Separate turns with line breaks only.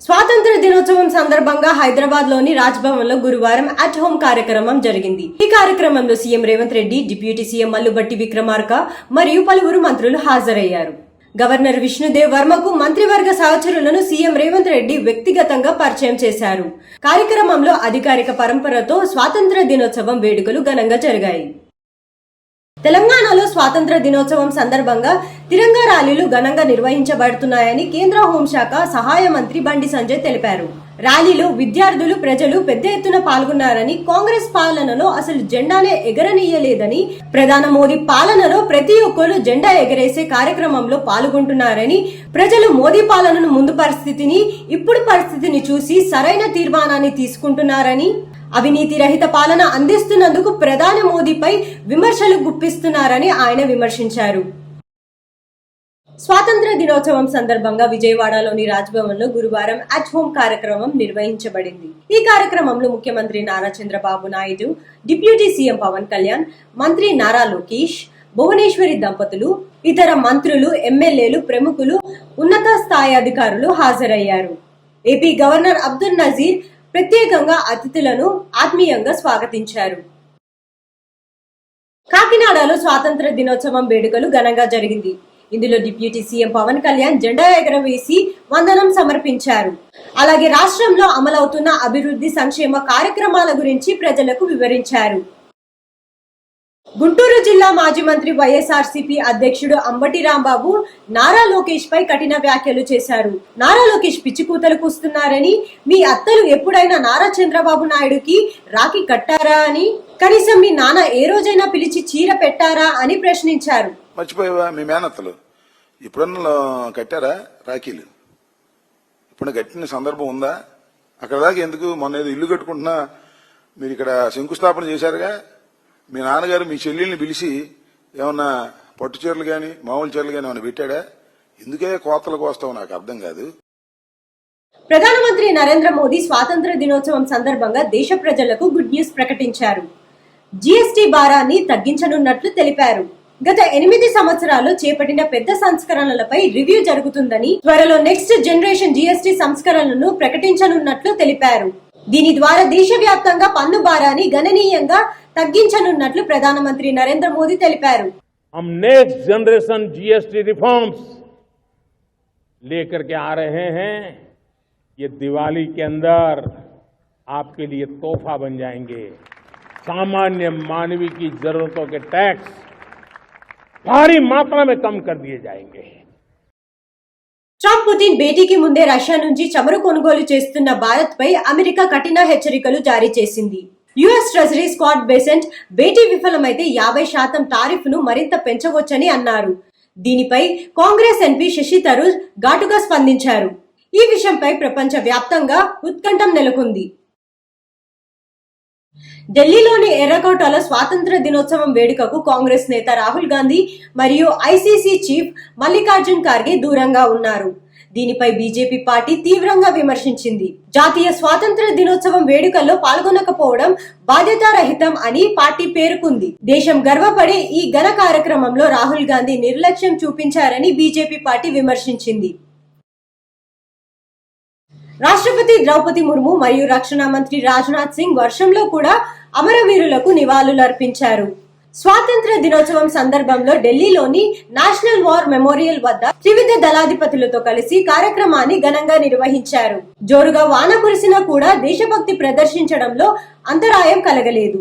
స్వాతంత్ర దినోత్సవం సందర్భంగా హైదరాబాద్ లోని రాజ్ భవన్ లో గురువారం అట్ హోమ్ కార్యక్రమం జరిగింది. ఈ కార్యక్రమంలో CM Revanth Reddy, deputy CM Mallu Bhatti Vikramarka మరియు పలువురు మంత్రులు హాజరయ్యారు. గవర్నర్ విష్ణుదేవ్ వర్మకు మంత్రివర్గ సహచరులను సీఎం రేవంత్ రెడ్డి వ్యక్తిగతంగా పరిచయం చేశారు. కార్యక్రమంలో అధికారిక పరంపరతో స్వాతంత్ర దినోత్సవం వేడుకలు ఘనంగా జరిగాయి. తెలంగాణలో స్వాతంత్ర దినోత్సవం సందర్భంగా తిరంగా ర్యాలీలు ఘనంగా నిర్వహించబడుతున్నాయని కేంద్ర హోంశాఖ సహాయ మంత్రి బండి సంజయ్ తెలిపారు. ర్యాలీలో విద్యార్థులు, ప్రజలు పెద్ద ఎత్తున పాల్గొన్నారని, కాంగ్రెస్ పాలనలో అసలు జెండానే ఎగరనీయలేదని, ప్రధాని మోదీ పాలనలో ప్రతి ఒక్కరు జెండా ఎగరేసే కార్యక్రమంలో పాల్గొంటున్నారని, ప్రజలు మోదీ పాలనను ముందు పరిస్థితిని, ఇప్పుడు పరిస్థితిని చూసి సరైన తీర్మానాన్ని తీసుకుంటున్నారని, అవినీతి రహిత పాలన అందిస్తున్నందుకు ప్రధాని మోదీపై విమర్శలు గుప్పిస్తున్నారని ఆయన విమర్శించారు. స్వాతంత్ర దినోత్సవం సందర్భంగా విజయవాడలోని రాజ్ భవన్ లో గురువారం అట్ హోమ్ కార్యక్రమం నిర్వహించబడింది. ఈ కార్యక్రమంలో ముఖ్యమంత్రి నారా చంద్రబాబు నాయుడు, డిప్యూటీ సీఎం పవన్ కళ్యాణ్, మంత్రి నారా లోకేష్, భువనేశ్వరి దంపతులు, ఇతర మంత్రులు, ఎమ్మెల్యేలు, ప్రముఖులు, ఉన్నత స్థాయి అధికారులు హాజరయ్యారు. ఏపీ గవర్నర్ అబ్దుల్ నజీర్ ప్రత్యేకంగా అతిథులను ఆత్మీయంగా స్వాగతించారు. కాకినాడలో స్వాతంత్ర దినోత్సవం వేడుకలు ఘనంగా జరిగింది. ఇందులో డిప్యూటీ సీఎం పవన్ కళ్యాణ్ జెండా ఎగరవేసి వందనం సమర్పించారు. అలాగే రాష్ట్రంలో అమలవుతున్న అభివృద్ధి సంక్షేమ కార్యక్రమాల గురించి ప్రజలకు వివరించారు. గుంటూరు జిల్లా మాజీ మంత్రి వైఎస్ఆర్సీపీ అధ్యక్షుడు అంబటి రాంబాబు నారా లోకేష్ పై కఠిన వ్యాఖ్యలు చేశారు. నారా లోకేష్ పిచ్చి కూతలు కూస్తున్నారని, మీ అత్తలు ఎప్పుడైనా నారా చంద్రబాబు నాయుడుకి రాఖీ కట్టారా అని, కనీసం మీ నాన్న ఏ రోజైనా పిలిచి చీర పెట్టారా అని ప్రశ్నించారు.
మర్చిపోయావా? మీ మేనత్తలు ఎప్పుడన్నా కట్టారా రాఖీలు? ఇప్పుడు కట్టిన సందర్భం ఉందా? అక్కడ దాకా ఎందుకు? మొన్న ఏదో ఇల్లు కట్టుకుంటున్నా మీరు ఇక్కడ శంకుస్థాపన చేశారుగా. మీ నాన్నగారు మీ చెల్లెల్ని పిలిచి ఏమన్నా పట్టు చీరలు గాని మామూలు చీరలు గాని ఏమన్నా పెట్టాడా? ఎందుకే కోతలకు వస్తావు నాకు అర్థం కాదు.
ప్రధానమంత్రి నరేంద్ర మోదీ స్వాతంత్ర దినోత్సవం సందర్భంగా దేశ ప్రజలకు గుడ్ న్యూస్ ప్రకటించారు. జీఎస్టీ భారాన్ని తగ్గించనున్నట్లు తెలిపారు. గత 8 సంవత్సరాల్లో చేపట్టిన పెద్ద సంస్కరణలపై రివ్యూ జరుగుతుందని, త్వరలో నెక్స్ట్ జనరేషన్ జీఎస్టీ సంస్కరణలను ప్రకటించనున్నట్లు తెలిపారు. దీని ద్వారా దేశవ్యాప్తంగా పన్ను భారాన్ని గణనీయంగా తగ్గించనున్నట్లు ప్రధానమంత్రి నరేంద్ర మోదీ తెలిపారు.
हम नेक्स्ट जनरेशन जीएसटी रिफॉर्म्स लेकर के आ रहे हैं. ये दिवाली के अंदर आपके लिए तोहफा बन जाएंगे. सामान्य मानवीय की जरूरतों के टैक्स भारी मात्रा में कम कर दिए जाएंगे.
ట్రంప్ పుతిన్ భేటీకి ముందే రష్యా నుంచి చమురు కొనుగోలు చేస్తున్న భారత్ పై అమెరికా కఠిన హెచ్చరికలు జారీ చేసింది. యుఎస్ ట్రెజరీ స్కాట్ బెసెంట్ భేటీ విఫలమైతే 50% టారిఫ్ ను మరింత పెంచవచ్చని అన్నారు. దీనిపై కాంగ్రెస్ ఎంపీ శశి థరూర్ ఘాటుగా స్పందించారు. ఈ విషయంపై ప్రపంచ వ్యాప్తంగా ఉత్కంఠం నెలకొంది. ఢిల్లీలోని ఎర్రకోటలో స్వాతంత్ర దినోత్సవం వేడుకకు కాంగ్రెస్ నేత రాహుల్ గాంధీ మరియు ఐసీసీ చీఫ్ మల్లికార్జున్ ఖార్గే దూరంగా ఉన్నారు. దీనిపై బీజేపీ పార్టీ తీవ్రంగా విమర్శించింది. జాతీయ స్వాతంత్ర దినోత్సవం వేడుకల్లో పాల్గొనకపోవడం బాధ్యతారహితం అని పార్టీ పేర్కొంది. దేశం గర్వపడే ఈ ఘన కార్యక్రమంలో రాహుల్ గాంధీ నిర్లక్ష్యం చూపించారని బీజేపీ పార్టీ విమర్శించింది. రాష్ట్రపతి ద్రౌపది ముర్ము మరియు రక్షణ మంత్రి రాజ్నాథ్ సింగ్ వర్షంలో కూడా అమరవీరులకు నివాళులర్పించారు. స్వాతంత్ర దినోత్సవం సందర్భంలో ఢిల్లీలోని నేషనల్ వార్ మెమోరియల్ వద్ద త్రివిధ దళాధిపతులతో కలిసి కార్యక్రమాన్ని ఘనంగా నిర్వహించారు. జోరుగా వాన కురిసినా కూడా దేశభక్తి ప్రదర్శించడంలో అంతరాయం కలగలేదు.